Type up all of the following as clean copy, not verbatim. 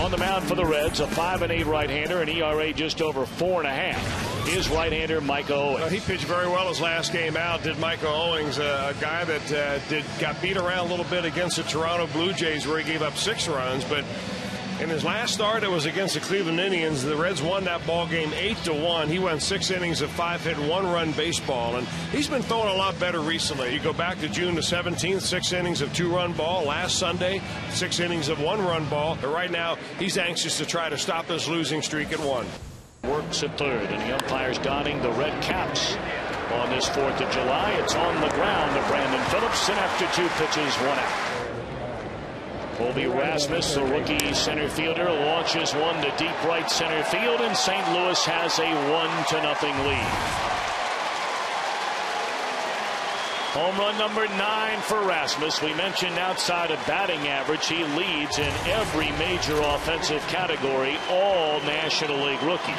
On the mound for the Reds, a 5-8 right-hander, an ERA just over 4.5. His right-hander, Micah Owings. He pitched very well his last game out, did Micah Owings, a guy that got beat around a little bit against the Toronto Blue Jays where he gave up 6 runs, but in his last start, it was against the Cleveland Indians. The Reds won that ball game 8-1. He went 6 innings of 5-hit, 1-run baseball, and he's been throwing a lot better recently. You go back to June the 17th, 6 innings of 2-run ball. Last Sunday, 6 innings of 1-run ball. But right now, he's anxious to try to stop this losing streak at 1. Works at third, and the umpire's donning the red caps on this 4th of July. It's on the ground to Brandon Phillips, and after 2 pitches, 1 out. Colby Rasmus, the rookie center fielder, launches one to deep right center field, and St. Louis has a 1-0 lead. Home run number 9 for Rasmus. We mentioned outside of batting average, he leads in every major offensive category, all National League rookies.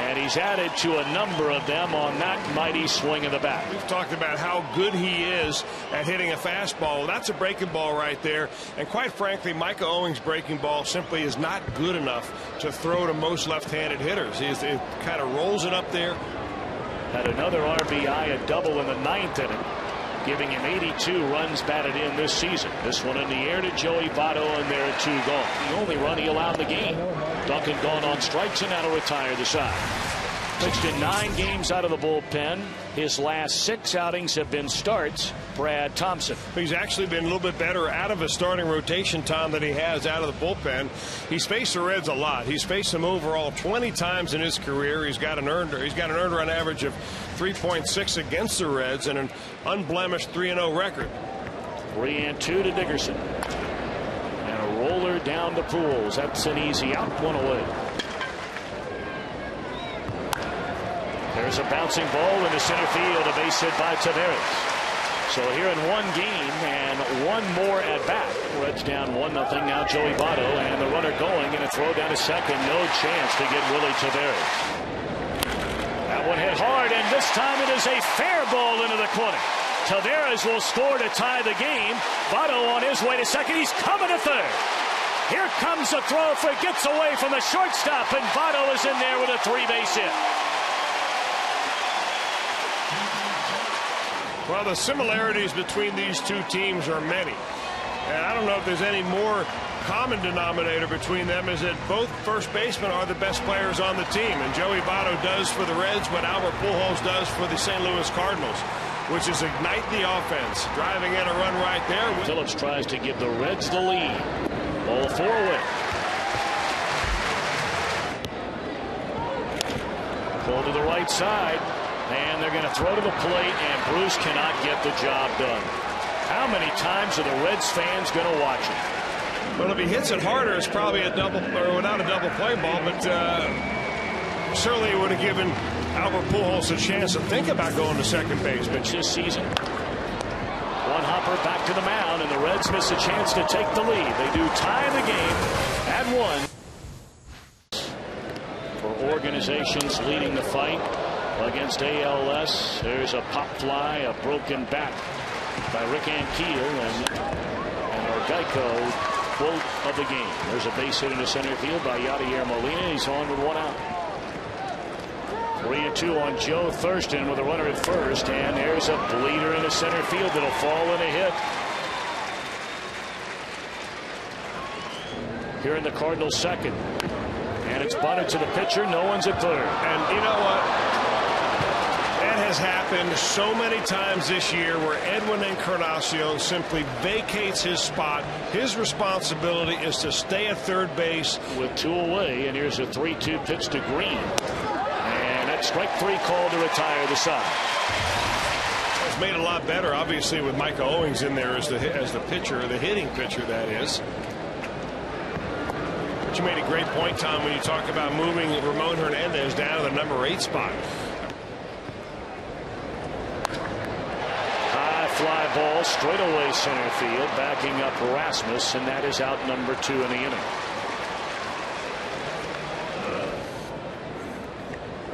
And he's added to a number of them on that mighty swing of the bat. We've talked about how good he is at hitting a fastball. Well, that's a breaking ball right there. And quite frankly, Micah Owings' breaking ball simply is not good enough to throw to most left-handed hitters. It kind of rolls it up there. Had another RBI, a double in the 9th inning, giving him 82 runs batted in this season. This one in the air to Joey Votto, and there are 2 gone. The only run he allowed in the game. Duncan gone on strikes, and that'll retire the side. Pitched in 9 games out of the bullpen. His last 6 outings have been starts. Brad Thompson. He's actually been a little bit better out of his starting rotation, Tom, than he has out of the bullpen. He's faced the Reds a lot. He's faced them overall 20 times in his career. He's got an earned run average of 3.6 against the Reds and an unblemished 3-0 record. 3-2 to Dickerson. And a roller down to Pools. That's an easy out, 1 away. There's a bouncing ball into center field, a base hit by Taveras. So here in 1 game and 1 more at bat. Reds down 1-0. Now Joey Votto and the runner going, and a throw down to second. No chance to get Willie Taveras. That one hit hard, and this time it is a fair ball into the corner. Taveras will score to tie the game. Votto on his way to second. He's coming to third. Here comes the throw for gets away from the shortstop, and Votto is in there with a 3-base hit. Well, the similarities between these 2 teams are many. And I don't know if there's any more common denominator between them, is that both first basemen are the best players on the team. And Joey Votto does for the Reds what Albert Pujols does for the St. Louis Cardinals, which is ignite the offense. Driving in a run right there. Phillips tries to give the Reds the lead. Ball 4 away. Pull to the right side. And they're going to throw to the plate, and Bruce cannot get the job done. How many times are the Reds fans going to watch it? Well, if he hits it harder, it's probably a double, or without a double play ball, but certainly it would have given Albert Pujols a chance to think about going to second base. But this season, 1 hopper back to the mound, and the Reds miss a chance to take the lead. They do tie the game at 1. For organizations leading the fight against ALS, there's a pop fly, a broken bat by Rick Ankiel, and Orgaico quote of the game. There's a base hit into center field by Yadier Molina. He's on with 1 out. 3-2 on Joe Thurston with a runner at first, and there's a bleeder into center field that'll fall in a hit. Here in the Cardinals' second, and it's bunted to the pitcher. No one's at third. And you know what? That has happened so many times this year where Edwin Encarnacion simply vacates his spot. His responsibility is to stay at third base. With 2 away, and here's a 3-2 pitch to Green. And that strike 3 call to retire the side. It's made it a lot better, obviously, with Micah Owings in there as the pitcher, the hitting pitcher, that is. But you made a great point, Tom, when you talk about moving Ramon Hernandez down to the number 8 spot. Fly ball straight away center field, backing up Rasmus, and that is out number 2 in the inning.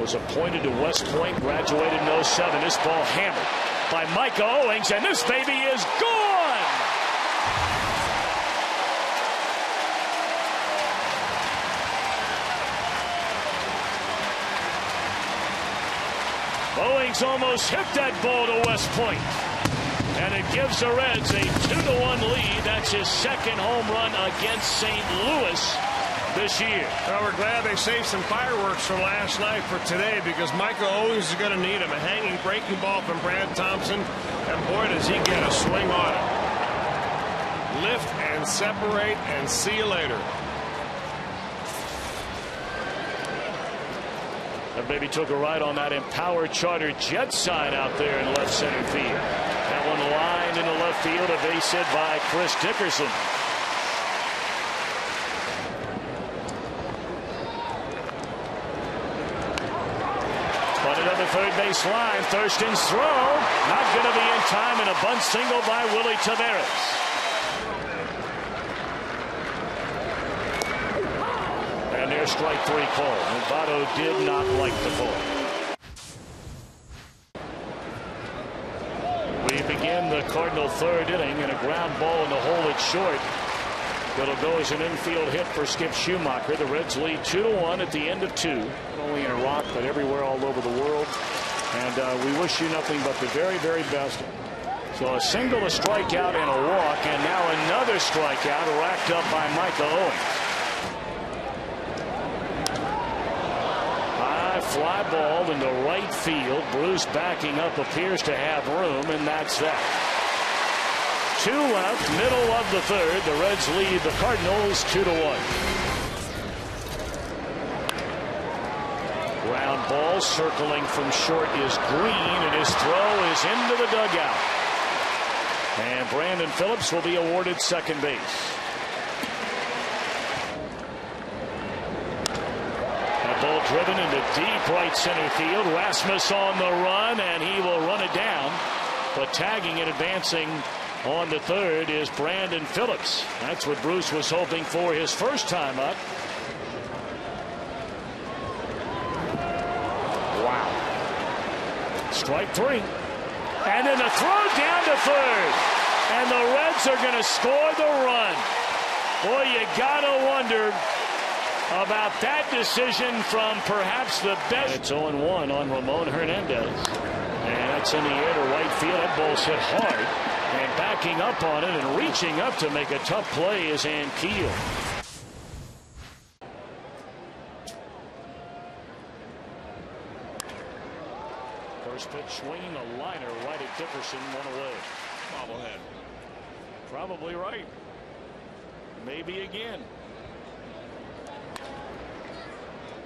Was appointed to West Point, graduated in 07. This ball hammered by Micah Owings, and this baby is gone. Owings almost hit that ball to West Point. And it gives the Reds a 2-1 lead. That's his second home run against St. Louis this year. Well, we're glad they saved some fireworks from last night for today, because Michael Owings is going to need him. A hanging breaking ball from Brad Thompson, and boy does he get a swing on it. Lift and separate and see you later. And maybe took a ride on that Empower Charter jet sign out there in left center field. That one lined into left field, a base hit by Chris Dickerson. Bunted up the third base line. Thurston's throw not going to be in time, and a bunt single by Willie Taveras. And there's strike three call. Votto did not like the call. We begin the Cardinal third inning, and a ground ball in the hole at short. That'll go as an infield hit for Skip Schumacher. The Reds lead 2-1 at the end of two. Not only in Iraq, but everywhere all over the world. And we wish you nothing but the very, very best. So a single, a strikeout, and a walk, and now another strikeout racked up by Michael Owings. High fly ball into right field. Bruce backing up, appears to have room, and that's that. Two left, middle of the third. The Reds lead the Cardinals 2-1. Ground ball circling from short is Green, and his throw is into the dugout. And Brandon Phillips will be awarded second base. That ball driven into deep right center field. Rasmus on the run, and he will run it down. But tagging and advancing on the third is Brandon Phillips. That's what Bruce was hoping for his first time up. Wow. Strike three. And then a throw down to third. And the Reds are going to score the run. Boy, you got to wonder about that decision from perhaps the best. It's 0-1 on Ramon Hernandez. And that's in the air to right field. That ball's hit hard. And backing up on it and reaching up to make a tough play is Ankiel. First pitch swinging a liner right at Dickerson, one away. Bobblehead. Probably right. Maybe again.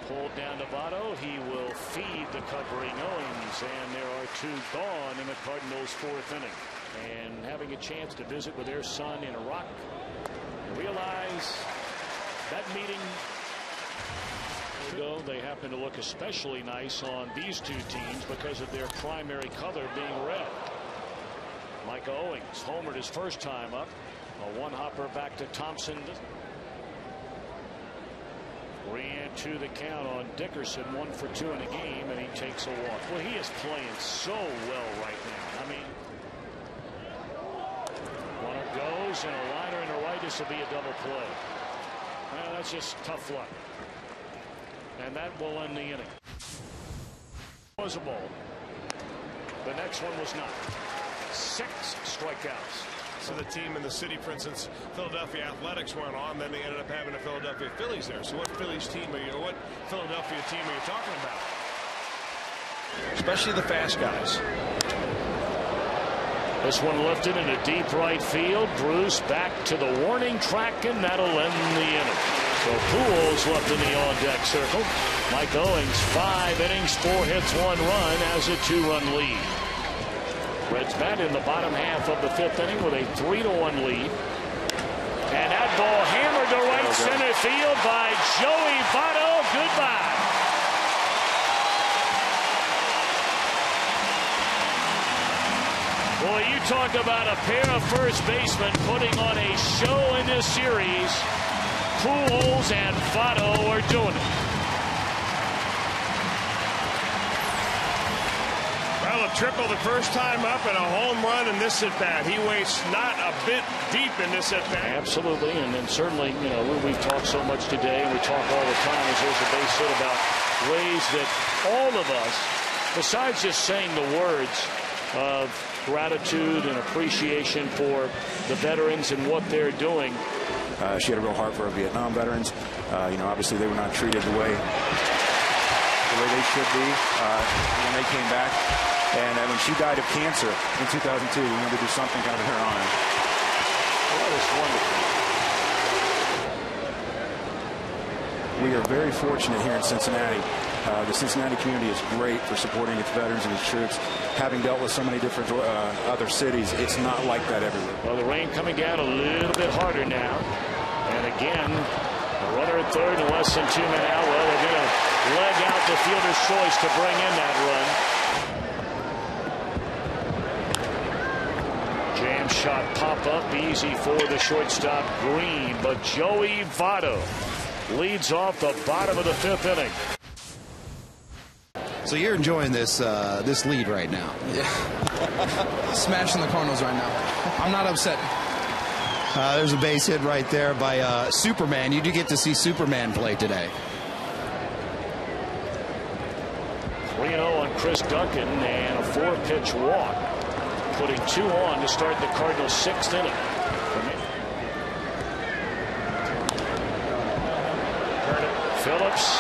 Pulled down to Votto. He will feed the covering Owings, and there are two gone in the Cardinals' fourth inning. And having a chance to visit with their son in Iraq, realize that meeting ago, they happen to look especially nice on these two teams because of their primary color being red. Michael Owings homered his first time up. A one-hopper back to Thompson. 3-2 the count on Dickerson, 1 for 2 in the game, and he takes a walk. Well, he is playing so well right now. I mean, runner goes, and a liner in the right. This will be a double play. Well, that's just tough luck. And that will end the inning. Was a ball. The next one was not. 6 strikeouts. So the team in the city, for instance, Philadelphia Athletics went on, then they ended up having the Philadelphia Phillies there. So what Phillies team are you, or what Philadelphia team are you talking about? Especially the fast guys. This one lifted into deep right field. Bruce back to the warning track, and that'll end the inning. So Pujols left in the on-deck circle. Mike Owings, 5 innings, 4 hits, 1 run, has a 2-run lead. Reds bat in the bottom half of the 5th inning with a 3-1 lead. And that ball hammered to right center field by Joey Votto. Goodbye. Boy, you talk about a pair of first basemen putting on a show in this series. Pujols and Votto are doing it. Well, a triple the first time up and a home run in this at-bat. He wastes not a bit deep in this at-bat. Absolutely, and then certainly, you know, we've talked so much today, and we talk all the time as there's a base hit about ways that all of us besides just saying the words of gratitude and appreciation for the veterans and what they're doing. She had a real heart for our Vietnam veterans. Obviously they were not treated the way they should be when they came back. And I mean, she died of cancer in 2002. We wanted to do something kind of in her honor. That is wonderful. We are very fortunate here in Cincinnati. The Cincinnati community is great for supporting its veterans and its troops. Having dealt with so many different other cities, it's not like that everywhere. Well, the rain coming down a little bit harder now. And again, a runner at third and less than 2 men out. Well, they're going to leg out the fielder's choice to bring in that run. Jam shot pop up easy for the shortstop Green, but Joey Votto leads off the bottom of the 5th inning. So you're enjoying this this lead right now? Yeah. Smashing the Cardinals right now. I'm not upset. There's a base hit right there by Superman. You do get to see Superman play today. 3-0 on Chris Duncan and a 4-pitch walk, putting 2 on to start the Cardinals' 6th inning. Phillips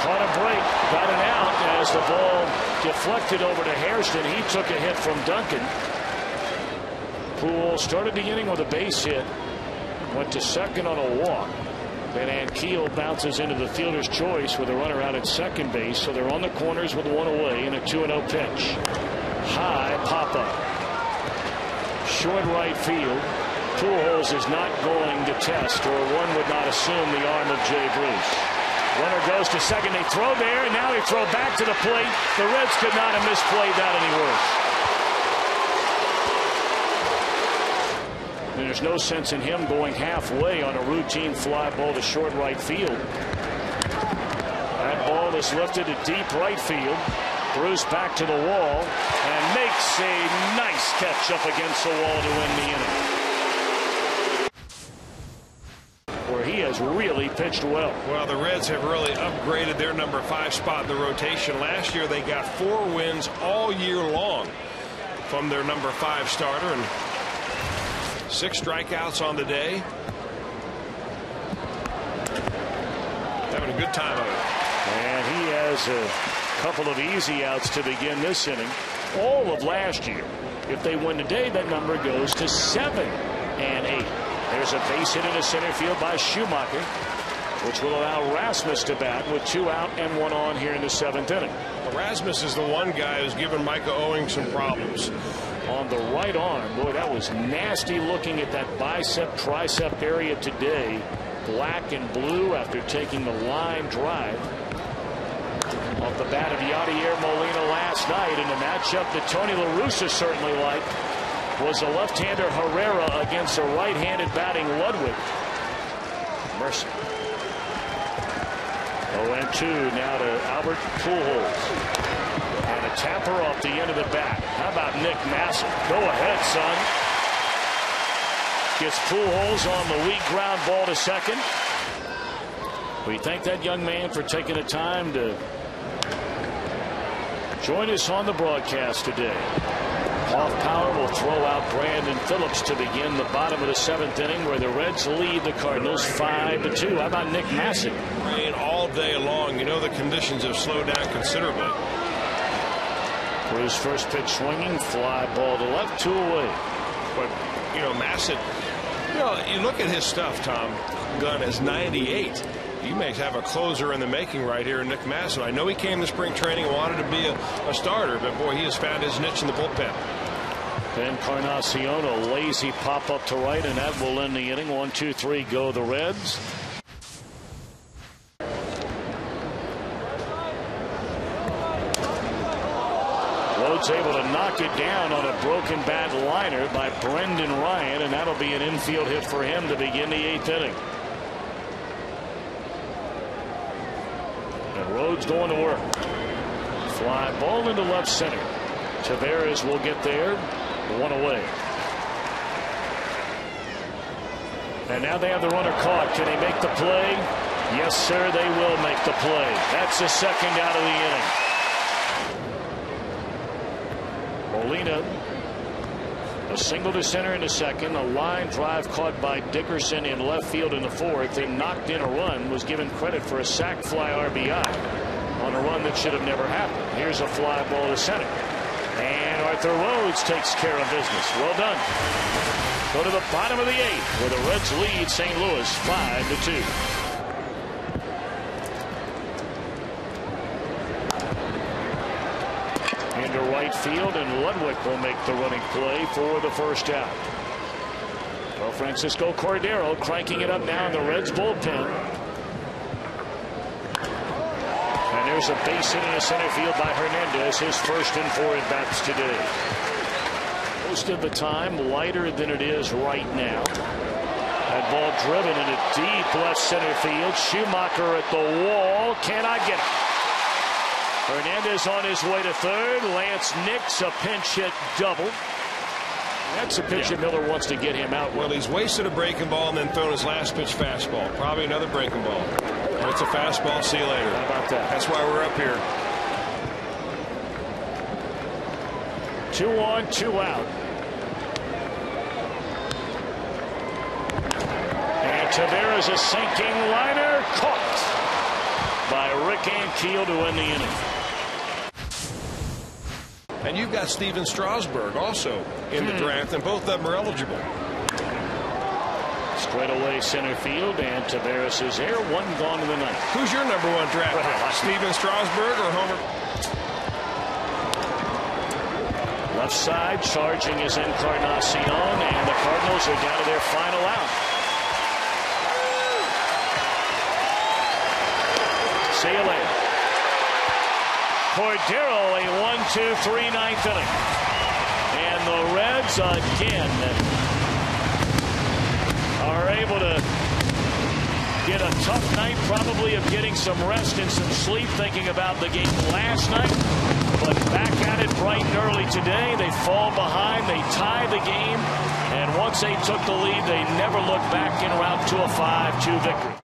caught a break, got an out as the ball deflected over to Hairston. He took a hit from Duncan. Poole started the inning with a base hit, went to second on a walk. Then Ankiel bounces into the fielder's choice with a runner out at second base. So they're on the corners with 1 away and a 2-0 pitch. High pop up. Short right field. Pujols is not going to test, or one would not assume, the arm of Jay Bruce. Runner goes to second. They throw there, and now they throw back to the plate. The Reds could not have misplayed that any worse. And there's no sense in him going halfway on a routine fly ball to short right field. That ball is lifted to deep right field. Bruce back to the wall and makes a nice catch up against the wall to win the inning. Where he has really pitched well. Well, the Reds have really upgraded their number 5 spot in the rotation. Last year they got 4 wins all year long from their number 5 starter, and 6 strikeouts on the day. Having a good time of it. And he has a couple of easy outs to begin this inning. All of last year. If they win today, that number goes to 7 and 8. There's a base hit into center field by Schumacher, which will allow Rasmus to bat with 2 out and 1 on here in the 7th inning. Well, Rasmus is the one guy who's given Micah Owings some problems. On the right arm, boy, that was nasty looking at that bicep tricep area today. Black and blue after taking the line drive off the bat of Yadier Molina last night. In a matchup that Tony La Russa certainly liked was a left-hander Herrera against a right-handed batting Ludwig. Mercy. 0-2 now to Albert Pujols. And a tapper off the end of the bat. How about Nick Massey? Go ahead, son. Gets Pujols on the weak ground ball to second. We thank that young man for taking the time to join us on the broadcast today. Off power will throw out Brandon Phillips to begin the bottom of the 7th inning, where the Reds lead the Cardinals 5-2. How about Nick Massey? Rain all day long. You know the conditions have slowed down considerably. For his first pitch swinging, fly ball to left, 2 away. But, you know, Massey, you look at his stuff, Tom. Gunn is 98. You may have a closer in the making right here in Nick Massey. I know he came to spring training and wanted to be a starter, but boy, he has found his niche in the bullpen. Then Encarnacion, a lazy pop up to right, and that will end the inning. 1-2-3 go the Reds. Rhodes able to knock it down on a broken bat liner by Brendan Ryan, and that'll be an infield hit for him to begin the 8th inning. And Rhodes going to work. Fly ball into left center. Taveras will get there. 1 away. And now they have the runner caught. Can they make the play? Yes, sir, they will make the play. That's the 2nd out of the inning. Molina, a single to center in the second. A line drive caught by Dickerson in left field in the fourth, and knocked in a run. Was given credit for a sac fly RBI on a run that should have never happened. Here's a fly ball to center, and Arthur Rhodes takes care of business. Well done. Go to the bottom of the eighth, where the Reds lead St. Louis 5-2. Into right field, and Ludwig will make the running play for the first out. Well, Francisco Cordero cranking it up now in the Reds bullpen. And there's a base hit in center field by Hernandez, his first and 4 at-bats today. Most of the time lighter than it is right now. That ball driven into deep left center field. Schumacher at the wall. Can I get it? Hernandez on his way to third. Lance nicks a pinch hit double. That's a pitch that Miller wants to get him out with. Well, he's wasted a breaking ball and then thrown his last pitch fastball. Probably another breaking ball. And it's a fastball. See you later. How about that? That's why we're up here. 2 on, 2 out. And Taveras, a sinking liner, caught by Rick Ankiel to end the inning. And you've got Steven Strasburg also in the draft, and both of them are eligible. Straight away center field, and Taveras is there. 1 gone in the ninth. Who's your number 1 draft pick? Steven Strasburg or Homer? Left side charging is Encarnacion, and the Cardinals are down to their final out. See you later. Cordero, a 1-2-3 ninth inning. And the Reds again are able to get a tough night, probably of getting some rest and some sleep, thinking about the game last night. But back at it bright and early today. They fall behind, they tie the game, and once they took the lead, they never looked back en route to a 5-2 victory.